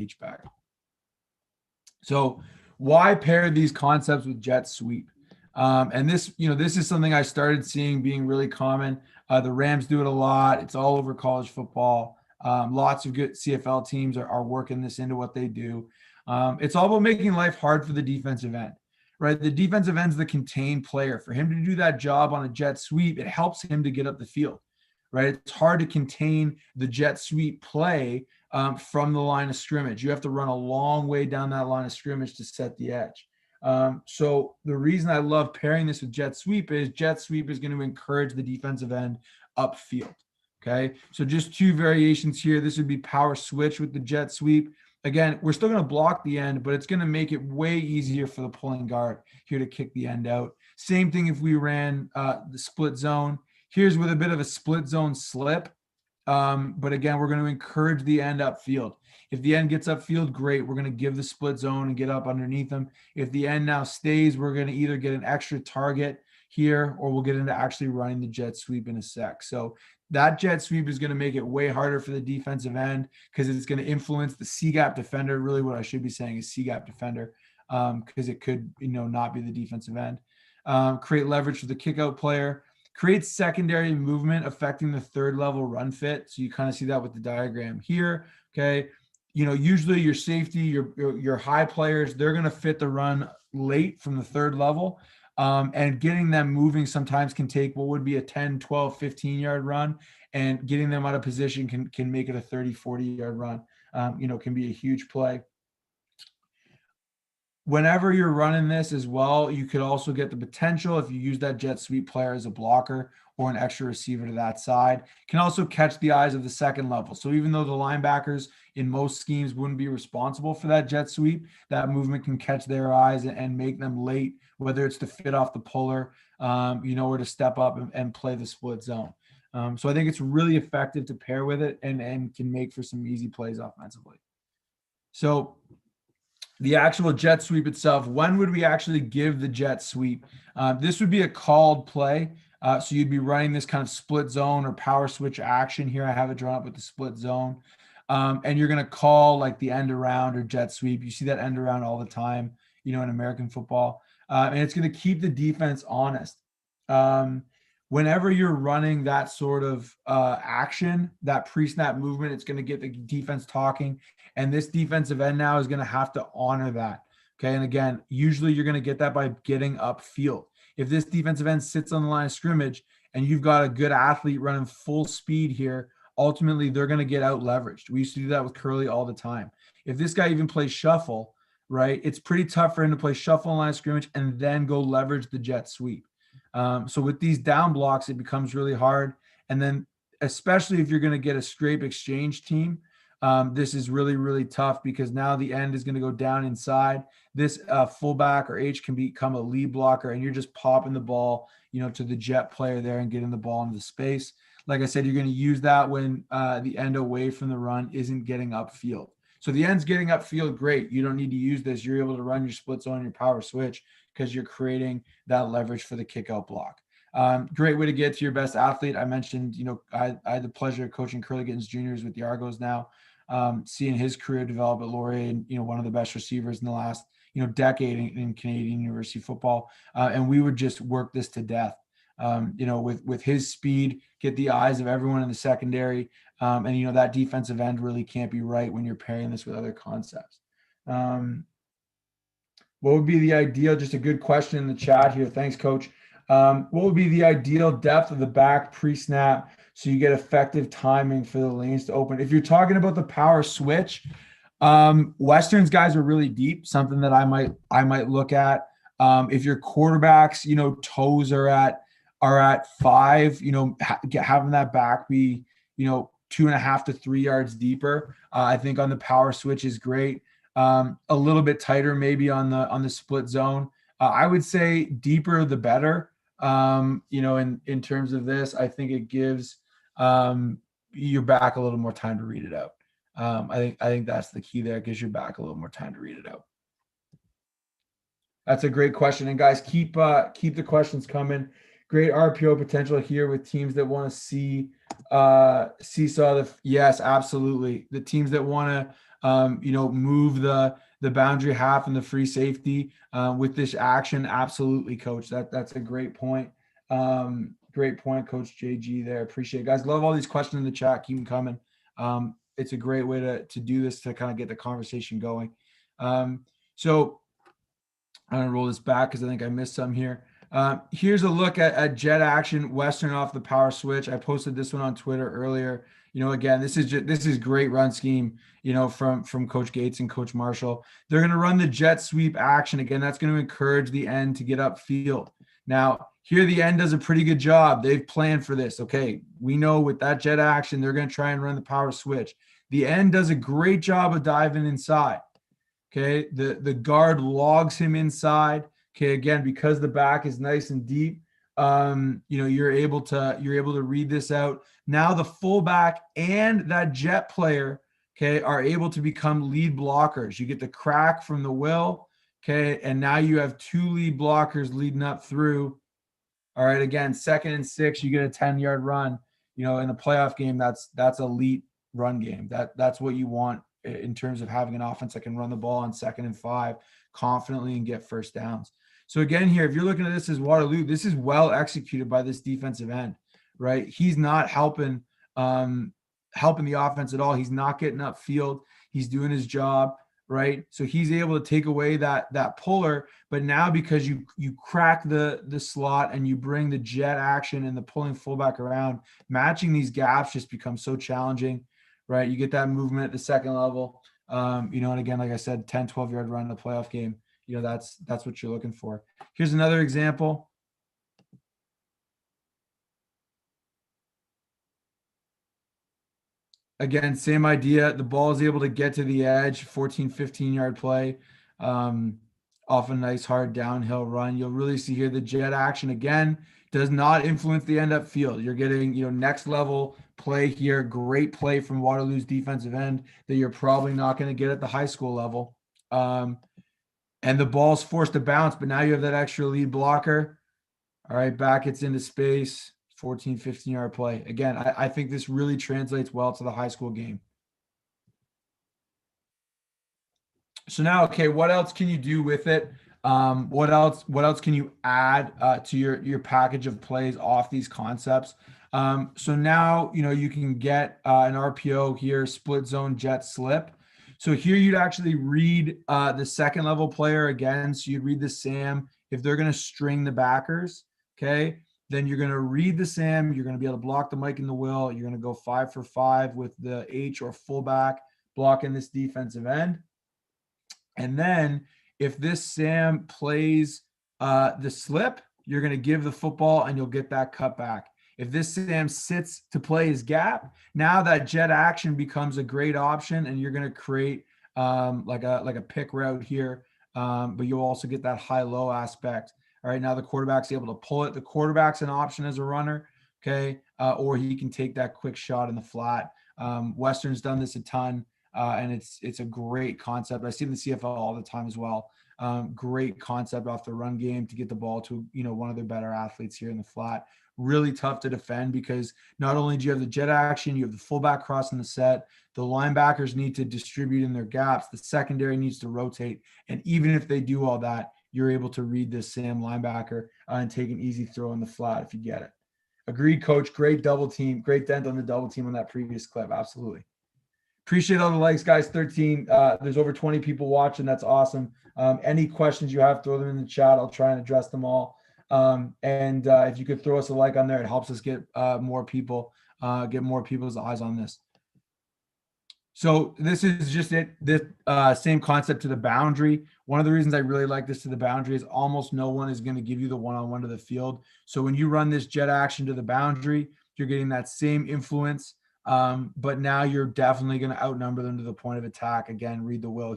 H-back. So why pair these concepts with jet sweep? And this, this is something I started seeing being really common. The Rams do it a lot. It's all over college football. Lots of good CFL teams are working this into what they do. It's all about making life hard for the defensive end, right? The defensive end's the contained player. For him to do that job on a jet sweep, it helps him to get up the field, right? It's hard to contain the jet sweep play from the line of scrimmage. You have to run a long way down that line of scrimmage to set the edge. So the reason I love pairing this with jet sweep is going to encourage the defensive end upfield. Okay, so just two variations here. This would be power switch with the jet sweep. Again, we're still going to block the end, but it's going to make it way easier for the pulling guard here to kick the end out. Same thing if we ran the split zone. Here's with a bit of a split zone slip. But again, we're going to encourage the end upfield. If the end gets upfield, great. We're going to give the split zone and get up underneath them. If the end now stays, we're going to either get an extra target here or we'll get into actually running the jet sweep in a sec. So that jet sweep is going to make it way harder for the defensive end because it's going to influence the C-gap defender. Really what I should be saying is C-gap defender because it could, not be the defensive end. Create leverage for the kickout player. Create secondary movement affecting the third level run fit. So you kind of see that with the diagram here. Okay. Usually your safety, your high players, they're going to fit the run late from the third level. And getting them moving sometimes can take what would be a 10, 12, 15-yard run, and getting them out of position can make it a 30, 40-yard run, can be a huge play. Whenever you're running this as well, you could also get the potential, if you use that jet sweep player as a blocker or an extra receiver to that side, can also catch the eyes of the second level. So even though the linebackers in most schemes wouldn't be responsible for that jet sweep, that movement can catch their eyes and make them late, whether it's to fit off the puller, or to step up and play the split zone. So I think it's really effective to pair with it and can make for some easy plays offensively. So the actual jet sweep itself, when would we actually give the jet sweep? This would be a called play. So you'd be running this kind of split zone or power switch action here. I have it drawn up with the split zone. And you're going to call like the end around or jet sweep. You see that end around all the time, in American football. And it's going to keep the defense honest. Whenever you're running that sort of action, that pre-snap movement, it's going to get the defense talking. And this defensive end now is going to have to honor that. Okay. And again, usually you're going to get that by getting upfield. If this defensive end sits on the line of scrimmage and you've got a good athlete running full speed here, ultimately they're going to get out leveraged. We used to do that with Curly all the time. If this guy even plays shuffle, right, it's pretty tough for him to play shuffle on line of scrimmage and then go leverage the jet sweep. So with these down blocks, it becomes really hard. And then especially if you're going to get a scrape exchange team, this is really, really tough because now the end is going to go down inside. This fullback or H can become a lead blocker, and you're just popping the ball, to the jet player there and getting the ball into the space. Like I said, you're going to use that when the end away from the run isn't getting upfield. So the end's getting upfield, great. You don't need to use this. You're able to run your split zone, your power switch, because you're creating that leverage for the kickout block. Great way to get to your best athlete. I mentioned, I had the pleasure of coaching Curly Gittens juniors with the Argos now, seeing his career develop at Laurier, and, one of the best receivers in the last, decade in Canadian university football. And we would just work this to death, with his speed, get the eyes of everyone in the secondary. And, that defensive end really can't be right when you're pairing this with other concepts. What would be the ideal? Just a good question in the chat here. Thanks, Coach. What would be the ideal depth of the back pre-snap so you get effective timing for the lanes to open? If you're talking about the power switch, Westerns guys are really deep, something that I might look at. If your quarterbacks, toes are at 5, having that back be, 2.5 to 3 yards deeper, I think on the power switch is great. A little bit tighter maybe on the split zone. I would say deeper the better. In terms of this, I think it gives your back a little more time to read it out. I think that's the key there. It gives your back a little more time to read it out. That's a great question. And guys, keep the questions coming. Great RPO potential here with teams that want to see seesaw. Yes, absolutely. The teams that want move the boundary half and the free safety with this action. Absolutely, coach. That's a great point. Great point, Coach JG there. Appreciate it. Guys, love all these questions in the chat. Keep them coming. It's a great way to do this, to kind of get the conversation going. So I'm going to roll this back because I think I missed some here. Here's a look at jet action, Western off the power switch. I posted this one on Twitter earlier. Again, this is great run scheme, from Coach Gates and Coach Marshall. They're going to run the jet sweep action. Again, that's going to encourage the end to get upfield. Now, here the end does a pretty good job. They've planned for this. Okay, we know with that jet action, they're going to try and run the power switch. The end does a great job of diving inside. Okay, the guard logs him inside. Okay, again, because the back is nice and deep, you're able to read this out. Now the fullback and that jet player, okay, are able to become lead blockers. You get the crack from the will, okay, and now you have two lead blockers leading up through. All right, again, 2nd and 6, you get a 10-yard run. In a playoff game, that's elite run game. That's what you want in terms of having an offense that can run the ball on 2nd and 5 confidently and get first downs. So again, here, if you're looking at this as Waterloo, this is well executed by this defensive end, right? He's not helping the offense at all. He's not getting upfield. He's doing his job, right? So he's able to take away that puller. But now because you crack the slot and you bring the jet action and the pulling fullback around, matching these gaps just becomes so challenging, right? You get that movement at the second level, and again, like I said, 10, 12-yard run in a playoff game, that's what you're looking for. Here's another example. Again, same idea. The ball is able to get to the edge, 14, 15-yard play, off a nice hard downhill run. You'll really see here the jet action, again, does not influence the end up field. You're getting, next level play here. Great play from Waterloo's defensive end that you're probably not going to get at the high school level. And the ball's forced to bounce, but now you have that extra lead blocker. All right, back it's into space. 14, 15-yard play. Again, I think this really translates well to the high school game. So now, okay, what else can you do with it? What else can you add to your package of plays off these concepts? So now, you can get an RPO here, split zone jet slip. So here you'd actually read the second level player again. So you'd read the Sam. If they're going to string the backers, okay, then you're going to read the Sam. You're going to be able to block the Mike and the Will. You're going to go 5 for 5 with the H or fullback blocking this defensive end. And then if this Sam plays the slip, you're going to give the football and you'll get that cutback. If this Sam sits to play his gap, now that jet action becomes a great option, and you're going to create like a pick route here, but you'll also get that high-low aspect. All right, now the quarterback's able to pull it. The quarterback's an option as a runner, okay, or he can take that quick shot in the flat. Western's done this a ton, and it's a great concept. I see it in the CFL all the time as well. Great concept off the run game to get the ball to one of their better athletes here in the flat. Really tough to defend because not only do you have the jet action, you have the fullback crossing the set. The linebackers need to distribute in their gaps. The secondary needs to rotate, and even if they do all that, you're able to read this Sam linebacker and take an easy throw in the flat if you get it. Agreed, coach. Great double team. Great dent on the double team on that previous clip. Absolutely. Appreciate all the likes, guys. 13. There's over 20 people watching. That's awesome. Any questions you have, throw them in the chat. I'll try and address them all. And if you could throw us a like on there, it helps us get more people's eyes on this. So this is just it. This same concept to the boundary. One of the reasons I really like this to the boundary is almost no one is going to give you the one-on-one to the field. So when you run this jet action to the boundary, you're getting that same influence. But now you're definitely going to outnumber them to the point of attack. Again, read the will